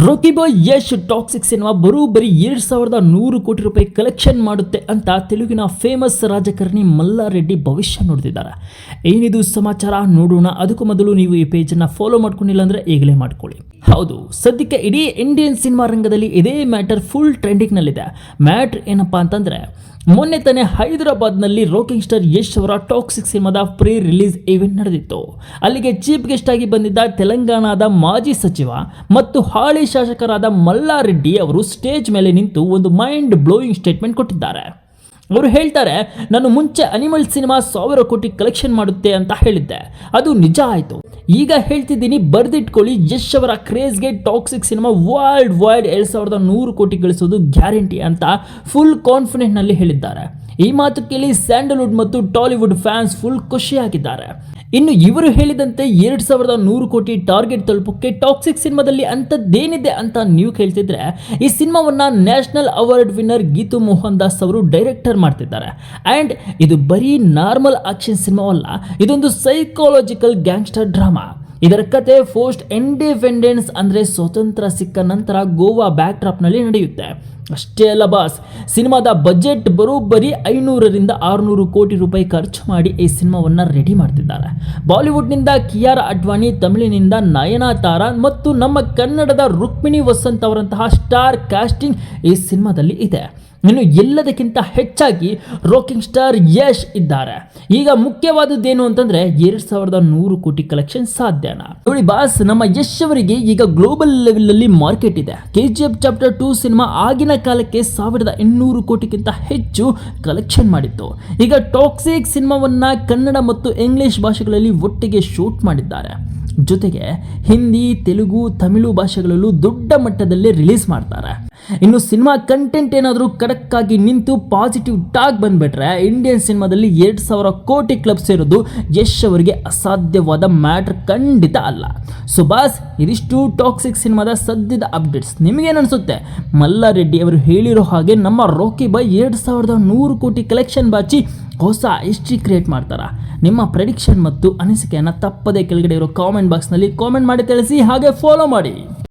ರಾಕಿ ಬಾಯ್ Yash toxic cinema ಬರೋಬ್ಬರಿ 2100 ಕೋಟಿ ರೂಪಾಯಿ ಕಲೆಕ್ಷನ್ ಮಾಡುತ್ತೆ ಅಂತ ತೆಲುಗಿನ ಫೇಮಸ್ ರಾಜಕಾರಣಿ ಮಲ್ಲಾರೆಡ್ಡಿ ಭವಿಷ್ಯ ನೋಡ್ತಿದ್ದಾರೆ. ಏನಿದು ಸಮಾಚಾರ ನೋಡೋಣ. ಅದಕ್ಕೂ ಮೊದಲು ನೀವು ಈ ಪೇಜನ್ನು ಫಾಲೋ ಮಾಡ್ಕೊಂಡಿಲ್ಲ ಅಂದರೆ ಈಗಲೇ ಮಾಡ್ಕೊಳ್ಳಿ. ಹೌದು, ಸದ್ಯಕ್ಕೆ ಇಡೀ ಇಂಡಿಯನ್ ಸಿನಿಮಾ ರಂಗದಲ್ಲಿ ಇದೇ ಮ್ಯಾಟರ್ ಫುಲ್ ಟ್ರೆಂಡಿಂಗ್ನಲ್ಲಿದೆ. ಮ್ಯಾಟ್ರ್ ಏನಪ್ಪಾ ಅಂತಂದರೆ, ಮೊನ್ನೆ ತಾನೇ ಹೈದರಾಬಾದ್ನಲ್ಲಿ ರಾಕಿಂಗ್ ಸ್ಟಾರ್ ಯಶ್ ಅವರ ಟಾಕ್ಸಿಕ್ ಸಿನಿಮಾದ ಪ್ರೀ ರಿಲೀಸ್ ಈವೆಂಟ್ ನಡೆದಿತ್ತು. ಅಲ್ಲಿಗೆ ಚೀಫ್ ಗೆಸ್ಟ್ ಆಗಿ ಬಂದಿದ್ದ ತೆಲಂಗಾಣದ ಮಾಜಿ ಸಚಿವ ಮತ್ತು ಹಾಲಿ ಶಾಸಕರಾದ ಮಲ್ಲಾರೆಡ್ಡಿ ಅವರು ಸ್ಟೇಜ್ ಮೇಲೆ ನಿಂತು ಒಂದು ಮೈಂಡ್ ಬ್ಲೋಯಿಂಗ್ ಸ್ಟೇಟ್ಮೆಂಟ್ ಕೊಟ್ಟಿದ್ದಾರೆ. ಅವರು ಹೇಳ್ತಾರೆ, ನಾನು ಮುಂಚೆ ಅನಿಮಲ್ ಸಿನಿಮಾ 1000 ಕೋಟಿ ಕಲೆಕ್ಷನ್ ಮಾಡುತ್ತೆ ಅಂತ ಹೇಳಿದ್ದೆ, ಅದು ನಿಜ ಆಯಿತು. ಈಗ ಹೇಳ್ತಿದ್ದೀನಿ, ಬರೆದಿಟ್ಕೊಳ್ಳಿ, ಯಶ್ ಅವರ ಕ್ರೇಜ್ಗೆ ಟಾಕ್ಸಿಕ್ ಸಿನಿಮಾ ವರ್ಲ್ಡ್ ವೈಡ್ 2100 ಕೋಟಿ ಗಳಿಸೋದು ಗ್ಯಾರಂಟಿ ಅಂತ ಫುಲ್ ಕಾನ್ಫಿಡೆಂಟ್ನಲ್ಲಿ ಹೇಳಿದ್ದಾರೆ. ಈ ಮಾತು ಕೇಳಿ ಸ್ಯಾಂಡಲ್ವುಡ್ ಮತ್ತು ಟಾಲಿವುಡ್ ಫ್ಯಾನ್ಸ್ ಫುಲ್ ಖುಷಿಯಾಗಿದ್ದಾರೆ. ಇನ್ನು ಇವರು ಹೇಳಿದಂತೆ 2100 ಕೋಟಿ ಟಾರ್ಗೆಟ್ ತಲುಪೋಕ್ಕೆ ಟಾಕ್ಸಿಕ್ ಸಿನಿಮಾದಲ್ಲಿ ಅಂಥದ್ದೇನಿದೆ ಅಂತ ನೀವು ಕೇಳ್ತಿದ್ರೆ, ಈ ಸಿನಿಮಾವನ್ನ national award winner Geethu Mohan Das ಅವರು ಡೈರೆಕ್ಟರ್ ಮಾಡ್ತಿದ್ದಾರೆ. ಆ್ಯಂಡ್ ಇದು ಬರೀ ನಾರ್ಮಲ್ ಆಕ್ಷನ್ ಸಿನಿಮಾವಲ್ಲ, ಇದೊಂದು ಸೈಕಾಲಜಿಕಲ್ ಗ್ಯಾಂಗ್ಸ್ಟರ್ ಡ್ರಾಮಾ. ಇದರ ಕತೆ ಪೋಸ್ಟ್ ಇಂಡಿಪೆಂಡೆನ್ಸ್ ಅಂದರೆ ಸ್ವತಂತ್ರ ಸಿಕ್ಕ ನಂತರ ಗೋವಾ ಬ್ಯಾಕ್ ಡ್ರಾಪ್ನಲ್ಲಿ ನಡೆಯುತ್ತೆ. ಅಷ್ಟೇ ಅಲ್ಲ ಬಾಸ್, ಸಿನಿಮಾದ ಬಜೆಟ್ ಬರೋಬ್ಬರಿ 500ರಿಂದ 600 ಕೋಟಿ ರೂಪಾಯಿ ಖರ್ಚು ಮಾಡಿ ಈ ಸಿನಿಮಾವನ್ನು ರೆಡಿ ಮಾಡ್ತಿದ್ದಾರೆ. ಬಾಲಿವುಡ್ನಿಂದ ಕಿಯಾರ ಅಡ್ವಾಣಿ, ತಮಿಳಿನಿಂದ ನಯನತಾರಾ ಮತ್ತು ನಮ್ಮ ಕನ್ನಡದ ರುಕ್ಮಿಣಿ ವಸಂತ್ ಅವರಂತಹ ಸ್ಟಾರ್ ಕಾಸ್ಟಿಂಗ್ ಈ ಸಿನಿಮಾದಲ್ಲಿ ಇದೆ. ಇನ್ನು ಎಲ್ಲದಕ್ಕಿಂತ ಹೆಚ್ಚಾಗಿ ರಾಕಿಂಗ್ ಸ್ಟಾರ್ ಯಶ್ ಇದ್ದಾರೆ. ಈಗ ಮುಖ್ಯವಾದದ್ದೇನು ಅಂತಂದ್ರೆ, 2100 ಕೋಟಿ ಕಲೆಕ್ಷನ್ ಸಾಧ್ಯನಾ? ನೋಡಿ ಬಾಸ್, ನಮ್ಮ ಯಶ್ ಅವರಿಗೆ ಈಗ ಗ್ಲೋಬಲ್ ಲೆವೆಲ್ ಅಲ್ಲಿ ಮಾರ್ಕೆಟ್ ಇದೆ. KGF ಚಾಪ್ಟರ್ 2 ಸಿನಿಮಾ ಆಗಿನ ಕಾಲಕ್ಕೆ 1800 ಕೋಟಿಗಿಂತ ಹೆಚ್ಚು ಕಲೆಕ್ಷನ್ ಮಾಡಿತ್ತು. ಈಗ ಟಾಕ್ಸಿಕ್ ಸಿನಿಮಾವನ್ನ ಕನ್ನಡ ಮತ್ತು ಇಂಗ್ಲಿಷ್ ಭಾಷೆಗಳಲ್ಲಿ ಒಟ್ಟಿಗೆ ಶೂಟ್ ಮಾಡಿದ್ದಾರೆ. ಜೊತೆಗೆ ಹಿಂದಿ, ತೆಲುಗು, ತಮಿಳು ಭಾಷೆಗಳಲ್ಲೂ ದೊಡ್ಡ ಮಟ್ಟದಲ್ಲಿ ರಿಲೀಸ್ ಮಾಡ್ತಾರೆ. ಇನ್ನು ಸಿನಿಮಾ ಕಂಟೆಂಟ್ ಏನಾದರೂ ಖಡಕ್ ಆಗಿ ನಿಂತು ಪಾಸಿಟಿವ್ ಟಾಕ್ ಬಂದ್ಬಿಟ್ರೆ, ಇಂಡಿಯನ್ ಸಿನಿಮಾದಲ್ಲಿ 2000 ಕೋಟಿ ಕ್ಲಬ್ ಸೇರೋದು ಯಶ್ ಅವರಿಗೆ ಅಸಾಧ್ಯವಾದ ಮ್ಯಾಟರ್ ಖಂಡಿತ ಅಲ್ಲ. ಸೊ ಬಾಸ್, ಇದಿಷ್ಟು ಟಾಕ್ಸಿಕ್ ಸಿನಿಮಾದ ಸದ್ಯದ ಅಪ್ಡೇಟ್ಸ್. ನಿಮಗೇನು ಅನಿಸುತ್ತೆ? ಮಲ್ಲಾರೆಡ್ಡಿ ಅವರು ಹೇಳಿರೋ ಹಾಗೆ ನಮ್ಮ ರಾಕಿ ಬಾಯ್ 2100 ಕೋಟಿ ಕಲೆಕ್ಷನ್ ಬಾಚಿ ಹೊಸ ಹಿಸ್ಟ್ರಿ ಕ್ರಿಯೇಟ್ ಮಾಡ್ತಾರಾ? ನಿಮ್ಮ ಪ್ರೆಡಿಕ್ಷನ್ ಮತ್ತು ಅನಿಸಿಕೆಯನ್ನು ತಪ್ಪದೇ ಕೆಳಗಡೆ ಇರೋ ಕಾಮೆಂಟ್ ಬಾಕ್ಸ್ನಲ್ಲಿ ಕಾಮೆಂಟ್ ಮಾಡಿ ತಿಳಿಸಿ. ಹಾಗೆ ಫಾಲೋ ಮಾಡಿ.